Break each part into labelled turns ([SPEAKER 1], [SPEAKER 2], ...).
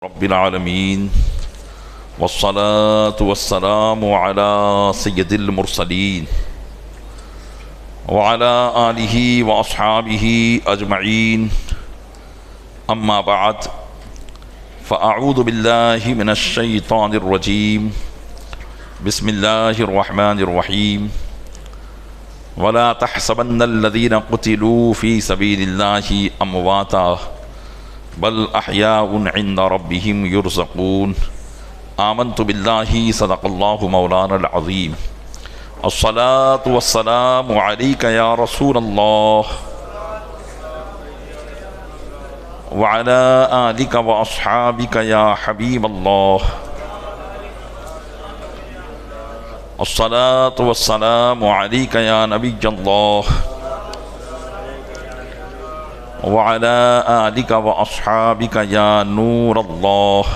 [SPEAKER 1] رب العالمین والصلاة والسلام على سید المرسلین وعلى آلہ واصحابہ اجمعین اما بعد فاعوذ باللہ من الشیطان الرجیم بسم اللہ الرحمن الرحیم ولا تحسبن الذین قتلوا فی سبیل اللہ امواتا بل احیاء عند ربهم یرزقون آمنت باللہ صدق اللہ مولانا العظیم الصلاة والسلام علیک یا رسول اللہ وعلی آلک واصحابک یا حبیب اللہ الصلاة والسلام علیک یا نبی اللہ وعلی آلک واصحابک یا نور اللہ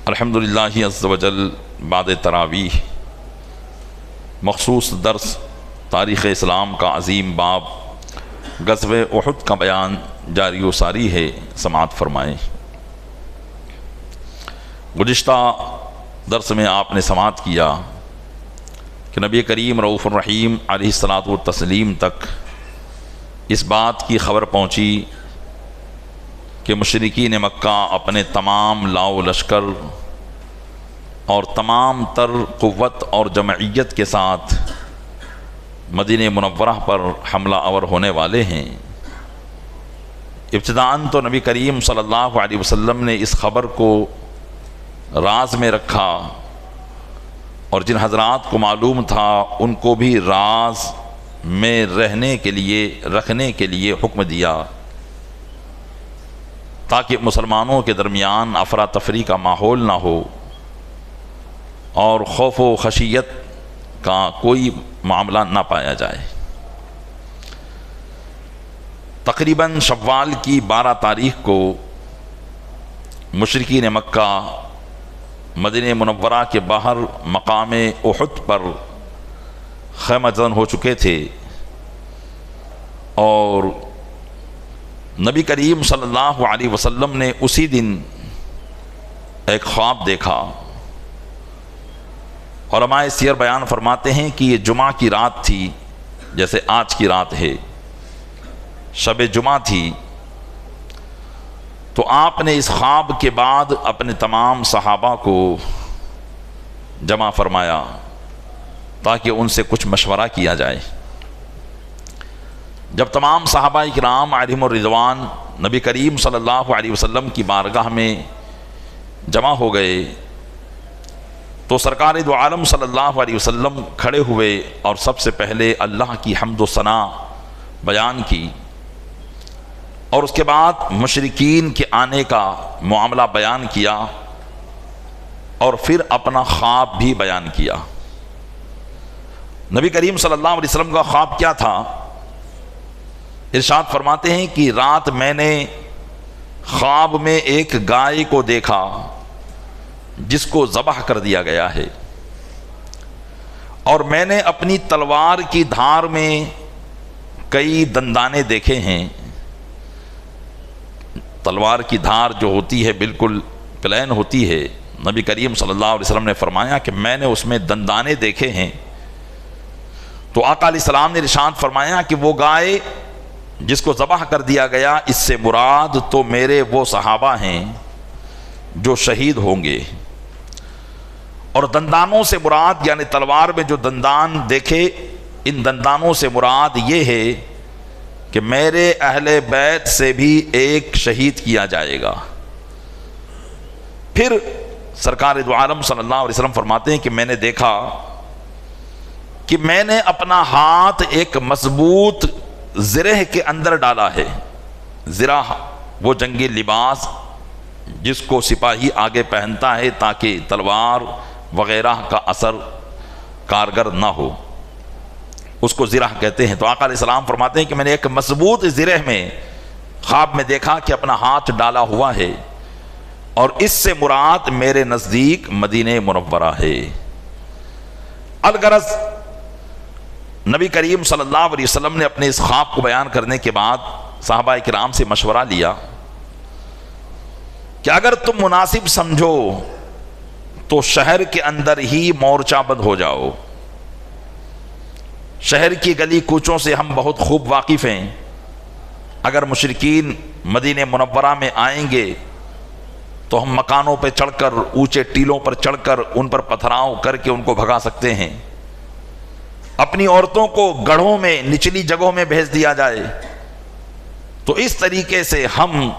[SPEAKER 1] الحمدللہ عز و جل بعد تراویح مخصوص درس تاریخ اسلام کا عظیم باب غزوہ احد کا بیان جاری و ساری ہے، سماعت فرمائیں۔ گزشتہ درس میں آپ نے سماعت کیا کہ نبی کریم رؤوف الرحیم علیہ الصلاۃ والتسلیم تک اس بات کی خبر پہنچی کہ مشرکین مکہ اپنے تمام لاؤ لشکر اور تمام تر قوت اور جمعیت کے ساتھ مدینہ منورہ پر حملہ آور ہونے والے ہیں۔ ابتداءً تو نبی کریم صلی اللہ علیہ وسلم نے اس خبر کو راز میں رکھا، اور جن حضرات کو معلوم تھا ان کو بھی راز میں رکھنے کے لیے حکم دیا، تاکہ مسلمانوں کے درمیان افراتفری کا ماحول نہ ہو اور خوف و خشیت کا کوئی معاملہ نہ پایا جائے۔ تقریباً شوال کی 12 تاریخ کو مشرکین مکہ مدینہ منورہ کے باہر مقام احد پر خیمہ زن ہو چکے تھے، اور نبی کریم صلی اللہ علیہ وسلم نے اسی دن ایک خواب دیکھا۔ علماء سیر بیان فرماتے ہیں کہ یہ جمعہ کی رات تھی، جیسے آج کی رات ہے، شب جمعہ تھی۔ تو آپ نے اس خواب کے بعد اپنے تمام صحابہ کو جمع فرمایا تاکہ ان سے کچھ مشورہ کیا جائے۔ جب تمام صحابہ کرام علیہم الرضوان نبی کریم صلی اللہ علیہ وسلم کی بارگاہ میں جمع ہو گئے تو سرکار دو عالم صلی اللہ علیہ وسلم کھڑے ہوئے اور سب سے پہلے اللہ کی حمد و ثنا بیان کی، اور اس کے بعد مشرکین کے آنے کا معاملہ بیان کیا، اور پھر اپنا خواب بھی بیان کیا۔ نبی کریم صلی اللہ علیہ وسلم کا خواب کیا تھا؟ ارشاد فرماتے ہیں کہ رات میں نے خواب میں ایک گائے کو دیکھا جس کو ذبح کر دیا گیا ہے، اور میں نے اپنی تلوار کی دھار میں کئی دندانے دیکھے ہیں۔ تلوار کی دھار جو ہوتی ہے بالکل پلین ہوتی ہے، نبی کریم صلی اللہ علیہ وسلم نے فرمایا کہ میں نے اس میں دندانے دیکھے ہیں۔ تو آقا علیہ السلام نے ارشاد فرمایا کہ وہ گائے جس کو ذبح کر دیا گیا، اس سے مراد تو میرے وہ صحابہ ہیں جو شہید ہوں گے، اور دندانوں سے مراد یعنی تلوار میں جو دندان دیکھے، ان دندانوں سے مراد یہ ہے کہ میرے اہل بیت سے بھی ایک شہید کیا جائے گا۔ پھر سرکار دو عالم صلی اللہ علیہ وسلم فرماتے ہیں کہ میں نے دیکھا کہ میں نے اپنا ہاتھ ایک مضبوط زرہ کے اندر ڈالا ہے۔ زرہ وہ جنگی لباس جس کو سپاہی آگے پہنتا ہے تاکہ تلوار وغیرہ کا اثر کارگر نہ ہو، اس کو زرہ کہتے ہیں۔ تو آقا علیہ السلام فرماتے ہیں کہ میں نے ایک مضبوط زرہ میں خواب میں دیکھا کہ اپنا ہاتھ ڈالا ہوا ہے، اور اس سے مراد میرے نزدیک مدینہ منورہ ہے۔ الغرض نبی کریم صلی اللہ علیہ وسلم نے اپنے اس خواب کو بیان کرنے کے بعد صحابہ کرام سے مشورہ لیا کہ اگر تم مناسب سمجھو تو شہر کے اندر ہی مورچہ بند ہو جاؤ. شہر کی گلی کوچوں سے ہم بہت خوب واقف ہیں. اگر مشرکین مدینہ منورہ میں آئیں گے تو ہم مکانوں پہ چڑھ کر، اونچے ٹیلوں پر چڑھ کر ان پر پتھراؤ کر کے ان کو بھگا سکتے ہیں. اپنی عورتوں کو گڑھوں میں، نچلی جگہوں میں بھیج دیا جائے. تو اس طریقے سے ہم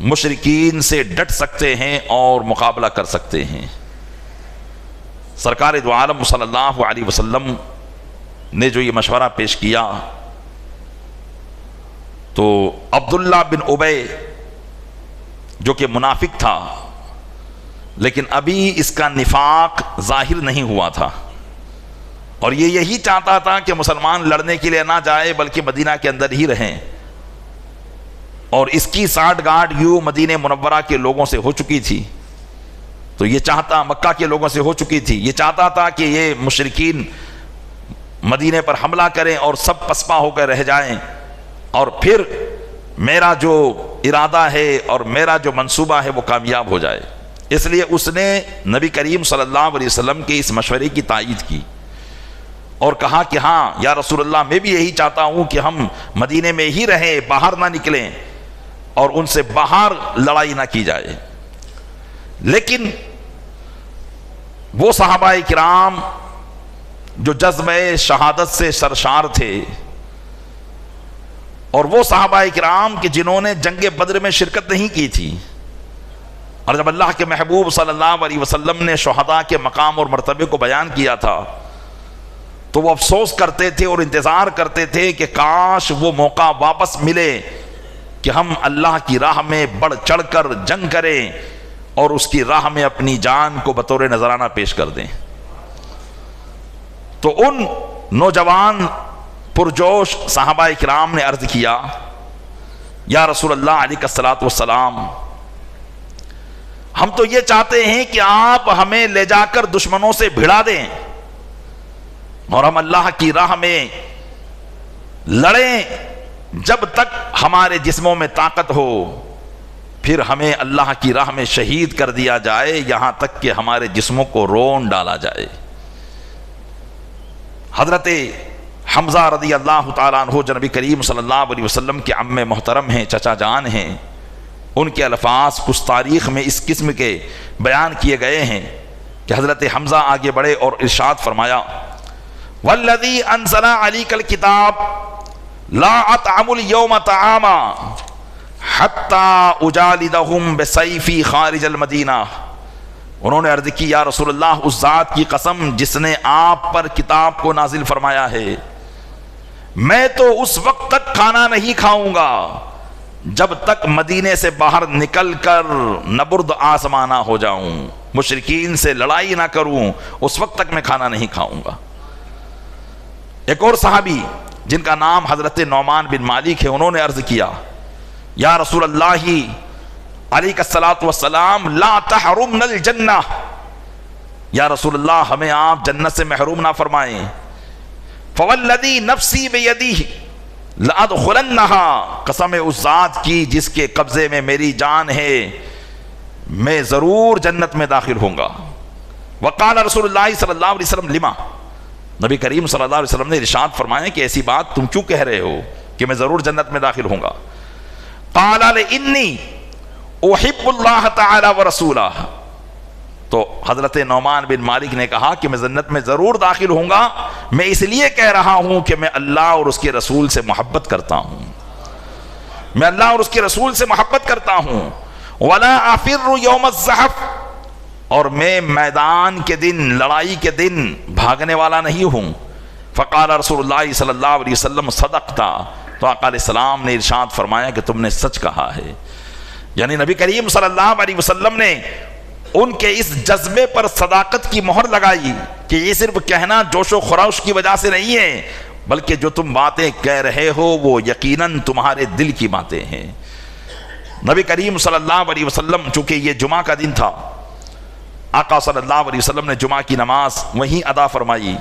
[SPEAKER 1] مشرکین سے ڈٹ سکتے ہیں اور مقابلہ کر سکتے ہیں. سرکار دو عالم صلی اللہ علیہ وسلم نے جو یہ مشورہ پیش کیا تو عبداللہ بن ابی جو کہ منافق تھا لیکن ابھی اس کا نفاق ظاہر نہیں ہوا تھا، اور یہ یہی چاہتا تھا کہ مسلمان لڑنے کے لیے نہ جائے بلکہ مدینہ کے اندر ہی رہیں. اور اس کی ساٹھ گاٹھ یوں مدینہ منورہ کے لوگوں سے ہو چکی تھی، تو یہ چاہتا، مکہ کے لوگوں سے ہو چکی تھی، یہ چاہتا تھا کہ یہ مشرکین مدینے پر حملہ کریں اور سب پسپا ہو کر رہ جائیں، اور پھر میرا جو ارادہ ہے اور میرا جو منصوبہ ہے وہ کامیاب ہو جائے. اس لیے اس نے نبی کریم صلی اللہ علیہ وسلم کے اس مشورے کی تائید کی اور کہا کہ ہاں یا رسول اللہ، میں بھی یہی چاہتا ہوں کہ ہم مدینے میں ہی رہیں، باہر نہ نکلیں اور ان سے باہر لڑائی نہ کی جائے. لیکن وہ صحابہ کرام جو جذبہ شہادت سے سرشار تھے، اور وہ صحابہ کرام کہ جنہوں نے جنگ بدر میں شرکت نہیں کی تھی، اور جب اللہ کے محبوب صلی اللہ علیہ وسلم نے شہداء کے مقام اور مرتبے کو بیان کیا تھا تو وہ افسوس کرتے تھے اور انتظار کرتے تھے کہ کاش وہ موقع واپس ملے کہ ہم اللہ کی راہ میں بڑھ چڑھ کر جنگ کریں اور اس کی راہ میں اپنی جان کو بطور نذرانہ پیش کر دیں. تو ان نوجوان پرجوش صحابہ کرام نے عرض کیا، یا رسول اللہ علیہ الصلوۃ والسلام، ہم تو یہ چاہتے ہیں کہ آپ ہمیں لے جا کر دشمنوں سے بھڑا دیں اور ہم اللہ کی راہ میں لڑیں جب تک ہمارے جسموں میں طاقت ہو، پھر ہمیں اللہ کی راہ میں شہید کر دیا جائے یہاں تک کہ ہمارے جسموں کو رون ڈالا جائے. حضرت حمزہ رضی اللہ تعالیٰ عنہ جو نبی کریم صلی اللہ علیہ وسلم کے عم محترم ہیں، چچا جان ہیں، ان کے الفاظ کچھ تاریخ میں اس قسم کے بیان کیے گئے ہیں کہ حضرت حمزہ آگے بڑھے اور ارشاد فرمایا، والذی انزل علیک الکتاب لا اطعم اليوم طعاما حتی اجالدہم بسیفی خارج المدینہ. انہوں نے عرض کی، یا رسول اللہ، اس ذات کی قسم جس نے آپ پر کتاب کو نازل فرمایا ہے، میں تو اس وقت تک کھانا نہیں کھاؤں گا جب تک مدینے سے باہر نکل کر نبرد آسمانہ ہو جاؤں، مشرکین سے لڑائی نہ کروں، اس وقت تک میں کھانا نہیں کھاؤں گا. ایک اور صحابی جن کا نام حضرت نعمان بن مالک ہے، انہوں نے عرض کیا، یا رسول اللہ علیہ الصلوۃ والسلام، لا تحرمنا الجنہ، یا رسول اللہ ہمیں آپ جنت سے محروم نہ فرمائیں. فوالذی نفسی بیدیہ لأدخلنہا، قسم اس ذات کی جس کے قبضے میں میری جان ہے، میں ضرور جنت میں داخل ہوں گا. وقال رسول اللہ صلی اللہ علیہ وسلم لما، نبی کریم صلی اللہ علیہ وسلم نے ارشاد فرمایا کہ ایسی بات تم کیوں کہہ رہے ہو کہ میں ضرور جنت میں داخل ہوں گا. قال لإنی احب اللہ تعالی ورسولہ، تو حضرت نعمان بن مالک نے کہا کہ میں جنت میں ضرور داخل ہوں گا، میں اس لیے کہہ رہا ہوں کہ میں اللہ اور اس کے رسول سے محبت کرتا ہوں، میں اللہ اور اس کے رسول سے محبت کرتا ہوں. ولا افر یوم الزحف، اور میں میدان کے دن، لڑائی کے دن بھاگنے والا نہیں ہوں. فقال رسول اللہ صلی اللہ علیہ وسلم صدقتا، تو آقا علیہ السلام نے ارشاد فرمایا کہ تم نے سچ کہا ہے. یعنی نبی کریم صلی اللہ علیہ وسلم نے ان کے اس جذبے پر صداقت کی مہر لگائی کہ یہ صرف کہنا جوش و خروش کی وجہ سے نہیں ہے، بلکہ جو تم باتیں کہہ رہے ہو وہ یقیناً تمہارے دل کی باتیں ہیں. نبی کریم صلی اللہ علیہ وسلم، چونکہ یہ جمعہ کا دن تھا، آقا صلی اللہ علیہ وسلم نے جمعہ کی نماز وہیں ادا فرمائی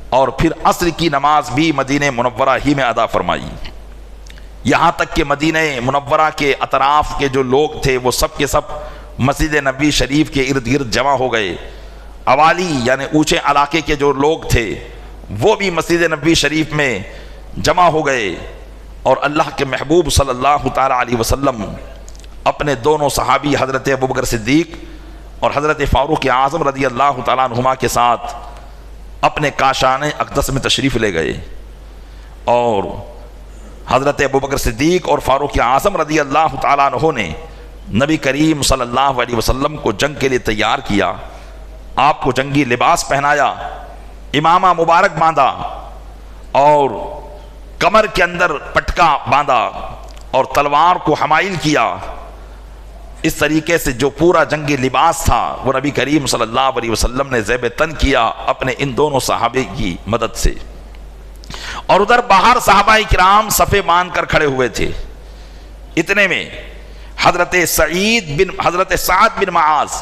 [SPEAKER 1] اور پھر عصر کی نماز بھی مدینہ منورہ ہی میں ادا فرمائی. یہاں تک کہ مدینہ منورہ کے اطراف کے جو لوگ تھے وہ سب کے سب مسجد نبوی شریف کے ارد گرد جمع ہو گئے. اوالی یعنی اونچے علاقے کے جو لوگ تھے وہ بھی مسجد نبوی شریف میں جمع ہو گئے. اور اللہ کے محبوب صلی اللہ تعالیٰ علیہ وسلم اپنے دونوں صحابی حضرت ابوبکر صدیق اور حضرت فاروق اعظم رضی اللہ تعالیٰ عنہما کے ساتھ اپنے کاشان اقدس میں تشریف لے گئے. اور حضرت ابوبکر صدیق اور فاروق اعظم رضی اللہ تعالیٰ عنہ نے نبی کریم صلی اللہ علیہ وسلم کو جنگ کے لیے تیار کیا. آپ کو جنگی لباس پہنایا، امامہ مبارک باندھا اور کمر کے اندر پٹکا باندھا اور تلوار کو حمائل کیا. اس طریقے سے جو پورا جنگی لباس تھا وہ نبی کریم صلی اللہ علیہ وسلم نے زیب تن کیا اپنے ان دونوں صحابے کی مدد سے. اور ادھر باہر صحابہ کرام صفے باندھ کر کھڑے ہوئے تھے. اتنے میں حضرت سعد بن معاذ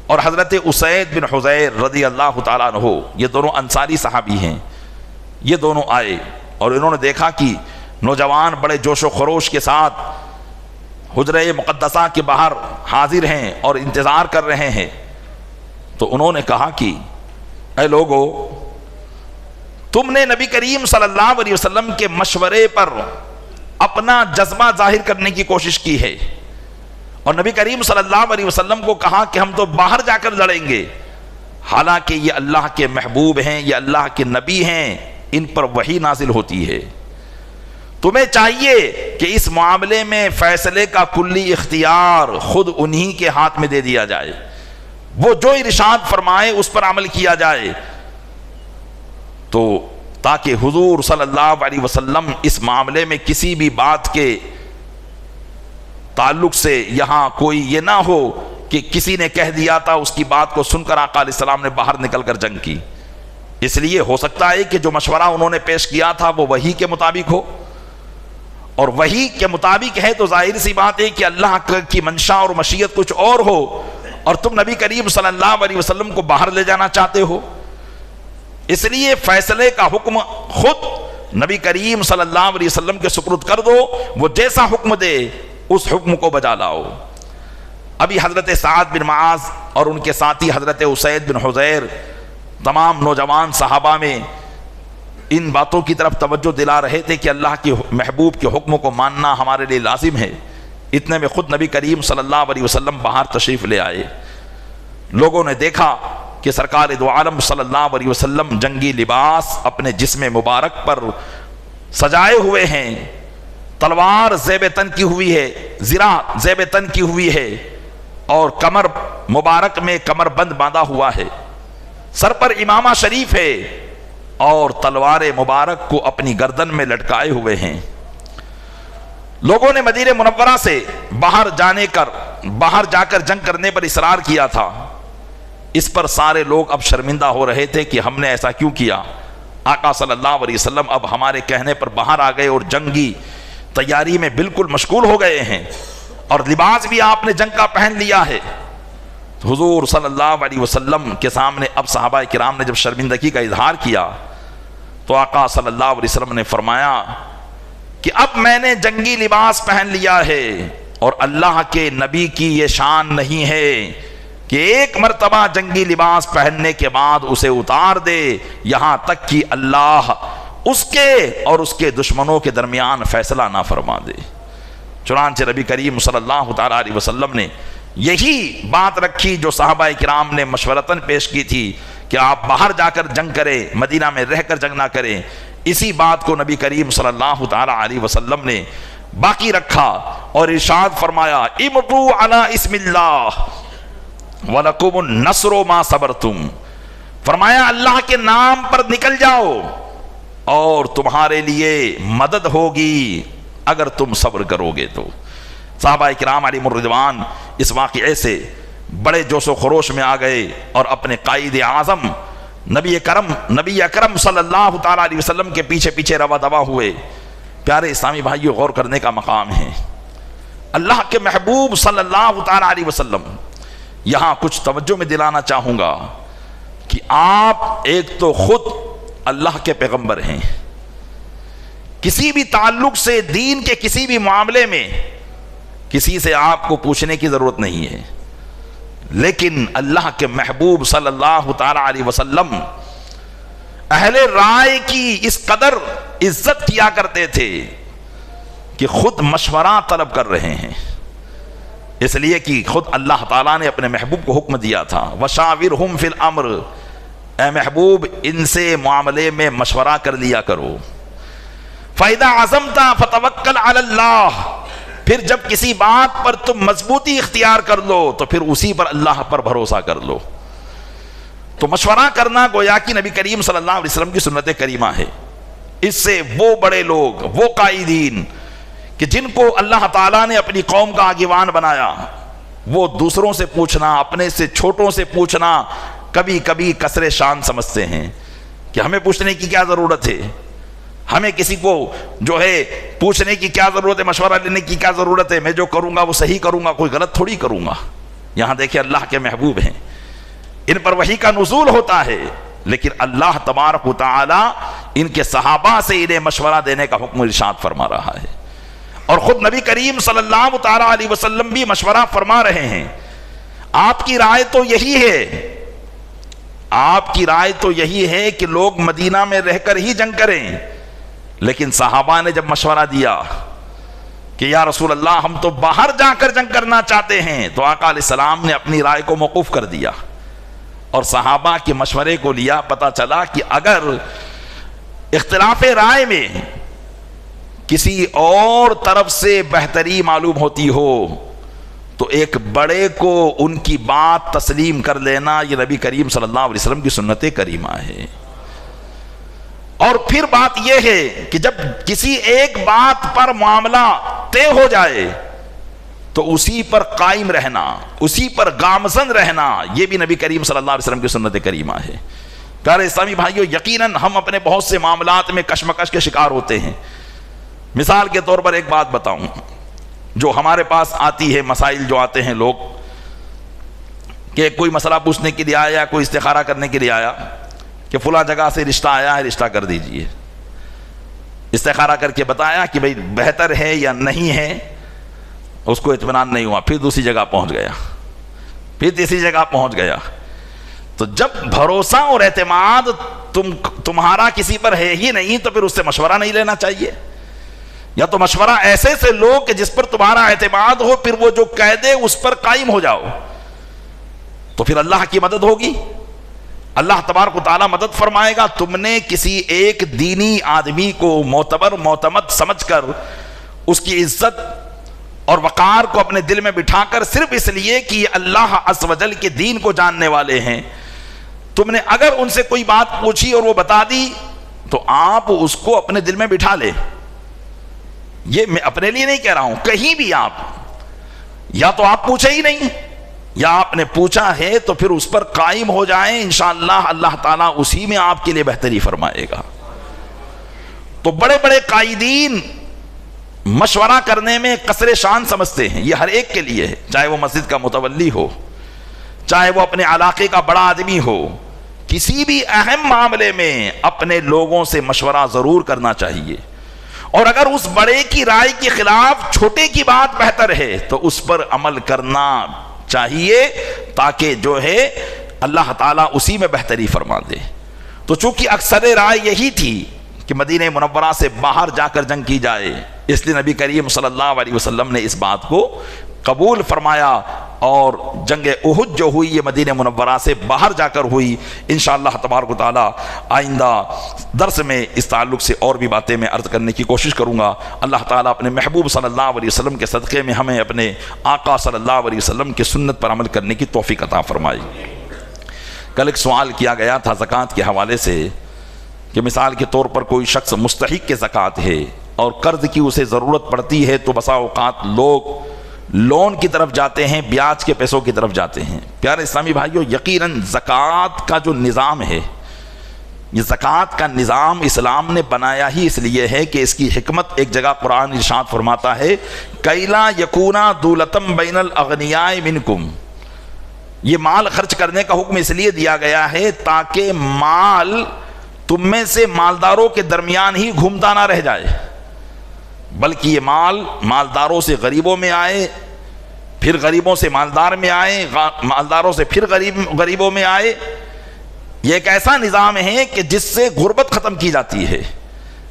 [SPEAKER 1] اور حضرت اسید بن حضیر رضی اللہ تعالیٰ عنہ، یہ دونوں انصاری صحابی ہیں، یہ دونوں آئے اور انہوں نے دیکھا کہ نوجوان بڑے جوش و خروش کے ساتھ حجرہ مقدسہ کے باہر حاضر ہیں اور انتظار کر رہے ہیں. تو انہوں نے کہا کہ اے لوگو، تم نے نبی کریم صلی اللہ علیہ وسلم کے مشورے پر اپنا جذبہ ظاہر کرنے کی کوشش کی ہے اور نبی کریم صلی اللہ علیہ وسلم کو کہا کہ ہم تو باہر جا کر لڑیں گے، حالانکہ یہ اللہ کے محبوب ہیں، یہ اللہ کے نبی ہیں، ان پر وحی نازل ہوتی ہے. تمہیں چاہیے کہ اس معاملے میں فیصلے کا کلی اختیار خود انہی کے ہاتھ میں دے دیا جائے، وہ جو ارشاد فرمائے اس پر عمل کیا جائے. تو تاکہ حضور صلی اللہ علیہ وسلم اس معاملے میں کسی بھی بات کے تعلق سے یہاں کوئی یہ نہ ہو کہ کسی نے کہہ دیا تھا، اس کی بات کو سن کر آقا علیہ السلام نے باہر نکل کر جنگ کی. اس لیے ہو سکتا ہے کہ جو مشورہ انہوں نے پیش کیا تھا وہ وحی کے مطابق ہو، اور وحی کے مطابق ہے تو ظاہر سی بات ہے کہ اللہ کی منشا اور مشیت کچھ اور ہو اور تم نبی کریم صلی اللہ علیہ وسلم کو باہر لے جانا چاہتے ہو. اس لیے فیصلے کا حکم خود نبی کریم صلی اللہ علیہ وسلم کے سپرد کر دو، وہ جیسا حکم دے اس حکم کو بجا لاؤ. ابھی حضرت سعد بن معاذ اور ان کے ساتھی حضرت اسید بن حضیر تمام نوجوان صحابہ میں ان باتوں کی طرف توجہ دلا رہے تھے کہ اللہ کے محبوب کے حکم کو ماننا ہمارے لیے لازم ہے. اتنے میں خود نبی کریم صلی اللہ علیہ وسلم باہر تشریف لے آئے. لوگوں نے دیکھا کہ سرکار دو عالم صلی اللہ علیہ وسلم جنگی لباس اپنے جسم مبارک پر سجائے ہوئے ہیں، تلوار زیب تن کی ہوئی ہے، زرہ زیب تن کی ہوئی ہے اور کمر مبارک میں کمر بند باندھا ہوا ہے، سر پر امامہ شریف ہے اور تلوار مبارک کو اپنی گردن میں لٹکائے ہوئے ہیں. لوگوں نے مدینہ منورہ سے باہر جا کر جنگ کرنے پر اصرار کیا تھا. اس پر سارے لوگ اب شرمندہ ہو رہے تھے کہ ہم نے ایسا کیوں کیا. آقا صلی اللہ علیہ وسلم اب ہمارے کہنے پر باہر آ گئے اور جنگی تیاری میں بالکل مشغول ہو گئے ہیں اور لباس بھی آپ نے جنگ کا پہن لیا ہے. حضور صلی اللہ علیہ وسلم کے سامنے اب صحابہ کرام نے جب شرمندگی کا اظہار کیا تو آقا صلی اللہ علیہ وسلم نے فرمایا کہ اب میں نے جنگی لباس پہن لیا ہے اور اللہ کے نبی کی یہ شان نہیں ہے کہ ایک مرتبہ جنگی لباس پہننے کے بعد اسے اتار دے یہاں تک کہ اللہ اس کے اور اس کے دشمنوں کے درمیان فیصلہ نہ فرما دے. چنانچہ نبی کریم صلی اللہ تعالیٰ علیہ وسلم نے یہی بات رکھی جو صحابہ کرام نے مشورتاً پیش کی تھی کہ آپ باہر جا کر جنگ کریں، مدینہ میں رہ کر جنگ نہ کریں. اسی بات کو نبی کریم صلی اللہ تعالیٰ علیہ وسلم نے باقی رکھا اور ارشاد فرمایا امضوا علی اسم اللہ وَلَكُمُ النَّصْرُ مَا صَبَرْتُمْ. فرمایا اللہ کے نام پر نکل جاؤ اور تمہارے لیے مدد ہوگی اگر تم صبر کرو گے تو. صحابہ کرام علیہم الرضوان اس واقعے سے بڑے جوش و خروش میں آ گئے اور اپنے قائد اعظم نبی اکرم صلی اللہ تعالیٰ علیہ وسلم کے پیچھے پیچھے روا دوا ہوئے. پیارے اسلامی بھائیو، غور کرنے کا مقام ہے. اللہ کے محبوب صلی اللہ تعالیٰ علیہ وسلم، یہاں کچھ توجہ میں دلانا چاہوں گا کہ آپ ایک تو خود اللہ کے پیغمبر ہیں کسی بھی تعلق سے، دین کے کسی بھی معاملے میں کسی سے آپ کو پوچھنے کی ضرورت نہیں ہے، لیکن اللہ کے محبوب صلی اللہ تعالی علیہ وسلم اہل رائے کی اس قدر عزت کیا کرتے تھے کہ خود مشورہ طلب کر رہے ہیں، اس لیے کہ خود اللہ تعالیٰ نے اپنے محبوب کو حکم دیا تھا وَشَاوِرْهُمْ فِي الْأَمْرِ، اے محبوب ان سے معاملے میں مشورہ کر لیا کرو۔ فَإِذَا عَزَمْتَ فَتَوَكَّلْ عَلَى اللَّهِ، پھر جب کسی بات پر تم مضبوطی اختیار کر لو تو پھر اسی پر اللہ پر بھروسہ کر لو۔ تو مشورہ کرنا گویا کہ نبی کریم صلی اللہ علیہ وسلم کی سنت کریمہ ہے۔ اس سے وہ بڑے لوگ، وہ قائدین کہ جن کو اللہ تعالیٰ نے اپنی قوم کا آگیوان بنایا، وہ دوسروں سے پوچھنا، اپنے سے چھوٹوں سے پوچھنا کبھی کبھی کسر شان سمجھتے ہیں کہ ہمیں پوچھنے کی کیا ضرورت ہے، ہمیں کسی کو جو ہے پوچھنے کی کیا ضرورت ہے، مشورہ لینے کی کیا ضرورت ہے، میں جو کروں گا وہ صحیح کروں گا، کوئی غلط تھوڑی کروں گا۔ یہاں دیکھیں اللہ کے محبوب ہیں، ان پر وحی کا نزول ہوتا ہے، لیکن اللہ تبارک و تعالی ان کے صحابہ سے انہیں مشورہ دینے کا حکم ارشاد فرما رہا ہے، اور خود نبی کریم صلی اللہ تعالی علیہ وسلم بھی مشورہ فرما رہے ہیں۔ آپ کی رائے تو یہی ہے، آپ کی رائے تو یہی ہے کہ لوگ مدینہ میں رہ کر ہی جنگ کریں، لیکن صحابہ نے جب مشورہ دیا کہ یا رسول اللہ ہم تو باہر جا کر جنگ کرنا چاہتے ہیں، تو آقا علیہ السلام نے اپنی رائے کو موقوف کر دیا اور صحابہ کے مشورے کو لیا۔ پتہ چلا کہ اگر اختلاف رائے میں کسی اور طرف سے بہتری معلوم ہوتی ہو تو ایک بڑے کو ان کی بات تسلیم کر لینا، یہ نبی کریم صلی اللہ علیہ وسلم کی سنت کریمہ ہے۔ اور پھر بات یہ ہے کہ جب کسی ایک بات پر معاملہ طے ہو جائے تو اسی پر قائم رہنا، اسی پر گامزن رہنا، یہ بھی نبی کریم صلی اللہ علیہ وسلم کی سنت کریمہ ہے۔ پیارے اسلامی بھائیو، یقیناً ہم اپنے بہت سے معاملات میں کشمکش کے شکار ہوتے ہیں۔ مثال کے طور پر ایک بات بتاؤں جو ہمارے پاس آتی ہے، مسائل جو آتے ہیں لوگ کہ کوئی مسئلہ پوچھنے کے لیے آیا، کوئی استخارہ کرنے کے لیے آیا کہ فلاں جگہ سے رشتہ آیا ہے، رشتہ کر دیجئے۔ استخارہ کر کے بتایا کہ بھئی بہتر ہے یا نہیں ہے، اس کو اطمینان نہیں ہوا، پھر دوسری جگہ پہنچ گیا، پھر تیسری جگہ پہنچ گیا۔ تو جب بھروسہ اور اعتماد تمہارا کسی پر ہے ہی نہیں تو پھر اس سے مشورہ نہیں لینا چاہیے، یا تو مشورہ ایسے سے لو کہ جس پر تمہارا اعتماد ہو، پھر وہ جو کہہ دے اس پر قائم ہو جاؤ، تو پھر اللہ کی مدد ہوگی، اللہ تبارک و تعالیٰ مدد فرمائے گا۔ تم نے کسی ایک دینی آدمی کو معتبر معتمد سمجھ کر اس کی عزت اور وقار کو اپنے دل میں بٹھا کر صرف اس لیے کہ یہ اللہ عز و جل کے دین کو جاننے والے ہیں، تم نے اگر ان سے کوئی بات پوچھی اور وہ بتا دی تو آپ اس کو اپنے دل میں بٹھا لے۔ یہ میں اپنے لیے نہیں کہہ رہا ہوں، کہیں بھی آپ یا تو آپ پوچھے ہی نہیں، یا آپ نے پوچھا ہے تو پھر اس پر قائم ہو جائیں، انشاءاللہ اللہ تعالیٰ اسی میں آپ کے لیے بہتری فرمائے گا۔ تو بڑے بڑے قائدین مشورہ کرنے میں قصر شان سمجھتے ہیں، یہ ہر ایک کے لیے ہے، چاہے وہ مسجد کا متولی ہو، چاہے وہ اپنے علاقے کا بڑا آدمی ہو، کسی بھی اہم معاملے میں اپنے لوگوں سے مشورہ ضرور کرنا چاہیے، اور اگر اس بڑے کی رائے کے خلاف چھوٹے کی بات بہتر ہے تو اس پر عمل کرنا چاہیے، تاکہ جو ہے اللہ تعالیٰ اسی میں بہتری فرما دے۔ تو چونکہ اکثر رائے یہی تھی کہ مدینہ منورہ سے باہر جا کر جنگ کی جائے، اس لیے نبی کریم صلی اللہ علیہ وسلم نے اس بات کو قبول فرمایا، اور جنگ احد جو ہوئی یہ مدینہ منورہ سے باہر جا کر ہوئی۔ انشاءاللہ تبارک و تعالی آئندہ درس میں اس تعلق سے اور بھی باتیں میں عرض کرنے کی کوشش کروں گا۔ اللہ تعالیٰ اپنے محبوب صلی اللہ علیہ وسلم کے صدقے میں ہمیں اپنے آقا صلی اللہ علیہ وسلم کی سنت پر عمل کرنے کی توفیق عطا فرمائے۔ کل ایک سوال کیا گیا تھا زکوٰۃ کے حوالے سے کہ مثال کے طور پر کوئی شخص مستحق کے زکوٰۃ ہے اور قرض کی اسے ضرورت پڑتی ہے، تو بسا اوقات لوگ لون کی طرف جاتے ہیں، بیاج کے پیسوں کی طرف جاتے ہیں۔ پیارے اسلامی بھائیو، یقیناً زکوٰۃ کا جو نظام ہے، یہ زکوٰۃ کا نظام اسلام نے بنایا ہی اس لیے ہے کہ اس کی حکمت ایک جگہ قرآن ارشاد فرماتا ہے کَإِ لَا يَكُونَ دُولَةً بَيْنَ الْأَغْنِيَاءِ مِنْكُمْ، یہ مال خرچ کرنے کا حکم اس لیے دیا گیا ہے تاکہ مال تم میں سے مالداروں کے درمیان ہی گھومتا نہ رہ جائے۔ بلکہ یہ مال مالداروں سے غریبوں میں آئے، پھر غریبوں سے مالدار میں آئے، مالداروں سے پھر غریبوں میں آئے۔ یہ ایک ایسا نظام ہے کہ جس سے غربت ختم کی جاتی ہے۔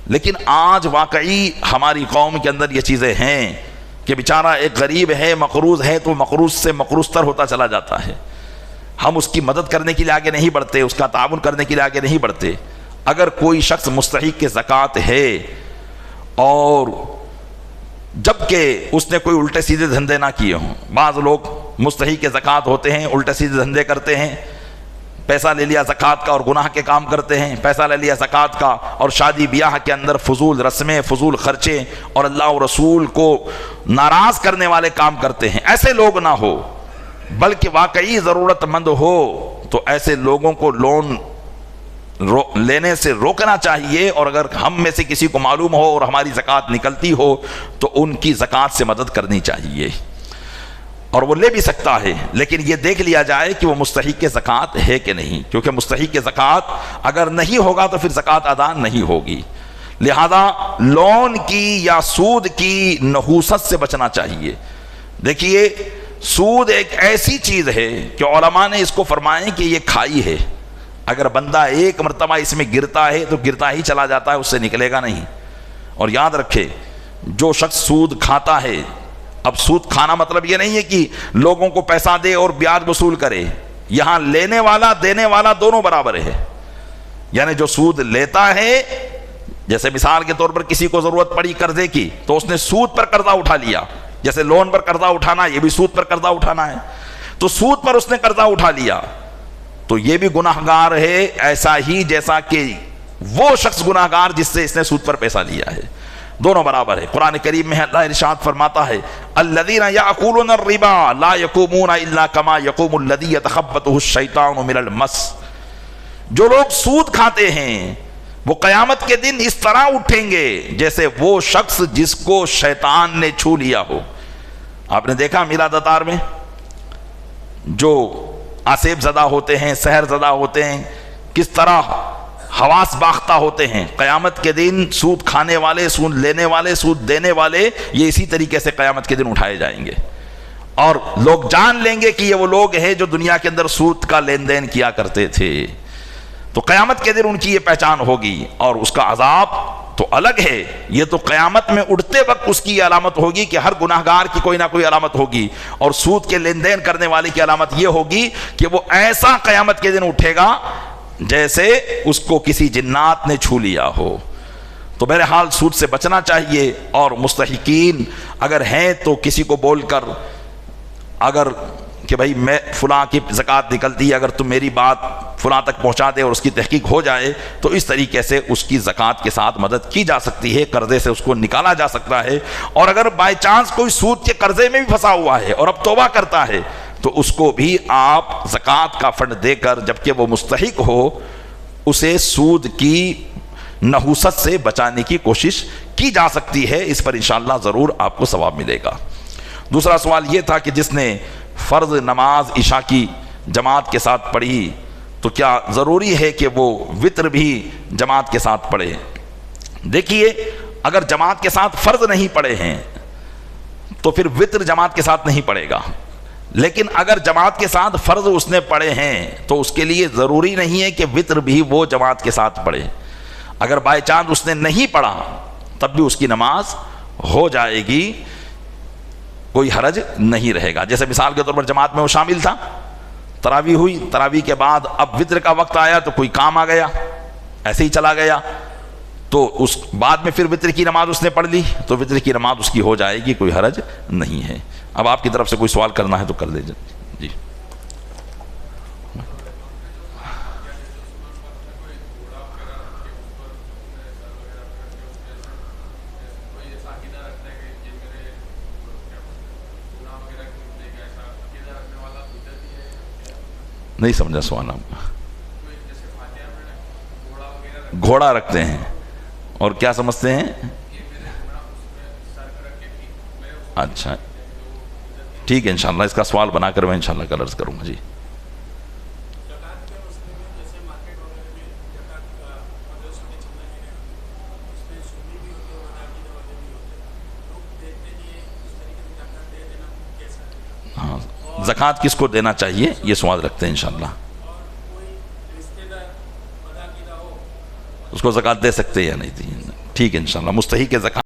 [SPEAKER 1] لیکن آج واقعی ہماری قوم کے اندر یہ چیزیں ہیں کہ بیچارہ ایک غریب ہے، مقروض ہے، تو مقروض سے مقروض تر ہوتا چلا جاتا ہے۔ ہم اس کی مدد کرنے کے لیے آگے نہیں بڑھتے، اس کا تعاون کرنے کے لیے آگے نہیں بڑھتے۔ اگر کوئی شخص مستحق کے زکوٰۃ ہے اور جبکہ اس نے کوئی الٹے سیدھے دھندے نہ کیے ہوں، بعض لوگ مستحق کے زکوٰۃ ہوتے ہیں، الٹے سیدھے دھندے کرتے ہیں، پیسہ لے لیا زکوٰۃ کا اور گناہ کے کام کرتے ہیں، پیسہ لے لیا زکوٰۃ کا اور شادی بیاہ کے اندر فضول رسمیں، فضول خرچے اور اللہ و رسول کو ناراض کرنے والے کام کرتے ہیں۔ ایسے لوگ نہ ہو، بلکہ واقعی ضرورت مند ہو تو ایسے لوگوں کو لون لینے سے روکنا چاہیے، اور اگر ہم میں سے کسی کو معلوم ہو اور ہماری زکوٰۃ نکلتی ہو تو ان کی زکوٰۃ سے مدد کرنی چاہیے، اور وہ لے بھی سکتا ہے، لیکن یہ دیکھ لیا جائے کہ وہ مستحق کے زکوٰۃ ہے کہ نہیں، کیونکہ مستحق کے زکوٰۃ اگر نہیں ہوگا تو پھر زکوٰۃ ادا نہیں ہوگی۔ لہذا لون کی یا سود کی نحوست سے بچنا چاہیے۔ دیکھیے سود ایک ایسی چیز ہے کہ علماء نے اس کو فرمائے کہ یہ کھائی ہے، اگر بندہ ایک مرتبہ اس میں گرتا ہے تو گرتا ہی چلا جاتا ہے، اس سے نکلے گا نہیں۔ اور یاد رکھے جو شخص سود کھاتا ہے، اب سود کھانا مطلب یہ نہیں ہے کہ لوگوں کو پیسہ دے اور بیاج وصول کرے، یہاں لینے والا دینے والا دونوں برابر ہے۔ یعنی جو سود لیتا ہے، جیسے مثال کے طور پر کسی کو ضرورت پڑی قرضے کی تو اس نے سود پر قرضہ اٹھا لیا، جیسے لون پر قرضہ اٹھانا، یہ بھی سود پر قرضہ اٹھانا ہے، تو سود پر اس نے قرضہ اٹھا لیا تو یہ بھی گناہگار ہے، ایسا ہی جیسا کہ وہ شخص گناہگار جس سے اس نے سود پر پیسہ لیا ہے، دونوں برابر ہے۔ قرآن کریم میں اللہ ارشاد فرماتا ہے الذین یأکلون الربا لا یقومون الا کما یقوم الذی یتخبطہ الشیطان من المس، جو لوگ سود کھاتے ہیں وہ قیامت کے دن اس طرح اٹھیں گے جیسے وہ شخص جس کو شیطان نے چھو لیا ہو۔ آپ نے دیکھا میلاد اتار میں جو آسیب زدہ ہوتے ہیں، سحر زدہ ہوتے ہیں، کس طرح حواس باختہ ہوتے ہیں، قیامت کے دن سود کھانے والے، سود لینے والے، سود دینے والے یہ اسی طریقے سے قیامت کے دن اٹھائے جائیں گے، اور لوگ جان لیں گے کہ یہ وہ لوگ ہیں جو دنیا کے اندر سود کا لین دین کیا کرتے تھے۔ تو قیامت کے دن ان کی یہ پہچان ہوگی، اور اس کا عذاب تو الگ ہے، یہ تو قیامت میں اٹھتے وقت اس کی علامت ہوگی کہ ہر گناہگار کی کوئی نہ کوئی علامت ہوگی، اور سود کے لین دین کرنے والے کی علامت یہ ہوگی کہ وہ ایسا قیامت کے دن اٹھے گا جیسے اس کو کسی جنات نے چھو لیا ہو۔ تو بہرحال سود سے بچنا چاہیے، اور مستحقین اگر ہیں تو کسی کو بول کر اگر کہ بھائی میں فلاں کی زکوٰۃ نکلتی ہے، اگر تم میری بات فلاں تک پہنچا دے اور اس کی تحقیق ہو جائے تو اس طریقے سے اس کی زکوٰۃ کے ساتھ مدد کی جا سکتی ہے، قرضے سے اس کو نکالا جا سکتا ہے۔ اور اگر بائی چانس کوئی سود کے قرضے میں بھی پھنسا ہوا ہے اور اب توبہ کرتا ہے تو اس کو بھی آپ زکوٰۃ کا فنڈ دے کر، جبکہ وہ مستحق ہو، اسے سود کی نحوست سے بچانے کی کوشش کی جا سکتی ہے۔ اس پر انشاءاللہ ضرور آپ کو ثواب ملے گا۔ دوسرا سوال یہ تھا کہ جس نے فرض نماز عشاء کی جماعت کے ساتھ پڑھی تو کیا ضروری ہے کہ وہ وتر بھی جماعت کے ساتھ پڑھے؟ دیکھیے اگر جماعت کے ساتھ فرض نہیں پڑھے ہیں تو پھر وتر جماعت کے ساتھ نہیں پڑھے گا، لیکن اگر جماعت کے ساتھ فرض اس نے پڑھے ہیں تو اس کے لیے ضروری نہیں ہے کہ وتر بھی وہ جماعت کے ساتھ پڑھے۔ اگر بائی چانس اس نے نہیں پڑھا تب بھی اس کی نماز ہو جائے گی، کوئی حرج نہیں رہے گا۔ جیسے مثال کے طور پر جماعت میں وہ شامل تھا، تراویح ہوئی، تراویح کے بعد اب وتر کا وقت آیا تو کوئی کام آ گیا، ایسے ہی چلا گیا، تو اس بعد میں پھر وتر کی نماز اس نے پڑھ لی تو وتر کی نماز اس کی ہو جائے گی، کوئی حرج نہیں ہے۔ اب آپ کی طرف سے کوئی سوال کرنا ہے تو کر لیجیے جی۔ نہیں سمجھا سوال آپ؟ گھوڑا رکھتے ہیں اور کیا سمجھتے ہیں؟ اچھا ٹھیک ہے، انشاءاللہ اس کا سوال بنا کر میں انشاءاللہ کل عرض کروں گا جی۔ ہاں زکوٰۃ کس کو دینا چاہیے یہ سوال رکھتے ہیں انشاءاللہ. اس کو زکوٰۃ دے سکتے یا نہیں؟ ٹھیک ہے انشاءاللہ. مستحق زکوٰۃ